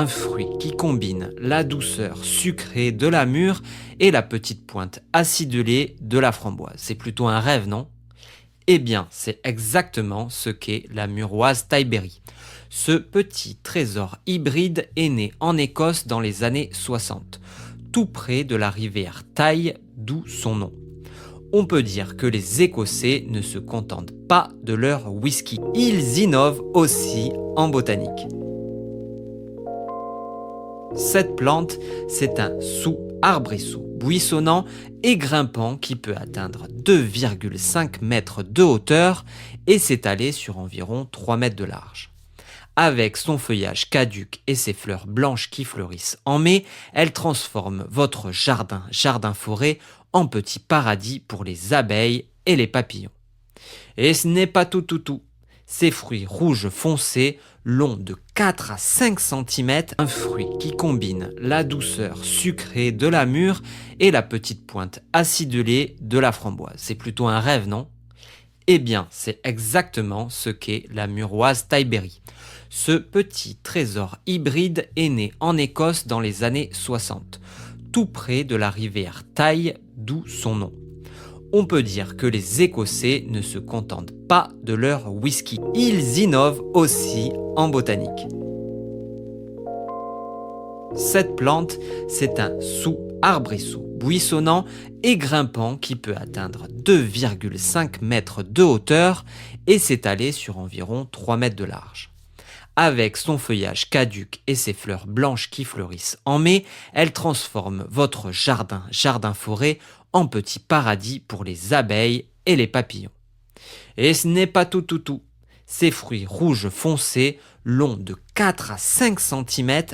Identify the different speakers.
Speaker 1: Un fruit qui combine la douceur sucrée de la mûre et la petite pointe acidulée de la framboise. C'est plutôt un rêve, non? Eh bien, c'est exactement ce qu'est la muroise Thaï-Berry. Ce petit trésor hybride est né en Écosse dans les années 60, tout près de la rivière Thaï, d'où son nom. On peut dire que les Écossais ne se contentent pas de leur whisky. Ils innovent aussi en botanique. Cette plante, c'est un sous-arbrisseau buissonnant et grimpant qui peut atteindre 2,5 mètres de hauteur et s'étaler sur environ 3 mètres de large. Avec son feuillage caduc et ses fleurs blanches qui fleurissent en mai, elle transforme votre jardin-forêt en petit paradis pour les abeilles et les papillons. Et ce n'est pas tout. Ces fruits rouges foncés, longs de 4 à 5 cm, un fruit qui combine la douceur sucrée de la mûre et la petite pointe acidulée de la framboise. C'est plutôt un rêve, non? Eh bien, c'est exactement ce qu'est la muroise Thaï-Berry. Ce petit trésor hybride est né en Écosse dans les années 60, tout près de la rivière Thaï, d'où son nom. On peut dire que les Écossais ne se contentent pas de leur whisky. Ils innovent aussi en botanique. Cette plante, c'est un sous-arbrisseau buissonnant et grimpant qui peut atteindre 2,5 mètres de hauteur et s'étaler sur environ 3 mètres de large. Avec son feuillage caduc et ses fleurs blanches qui fleurissent en mai, elle transforme votre jardin-forêt en petit paradis pour les abeilles et les papillons. Et ce n'est pas tout. Ces fruits rouges foncés, longs de 4 à 5 cm,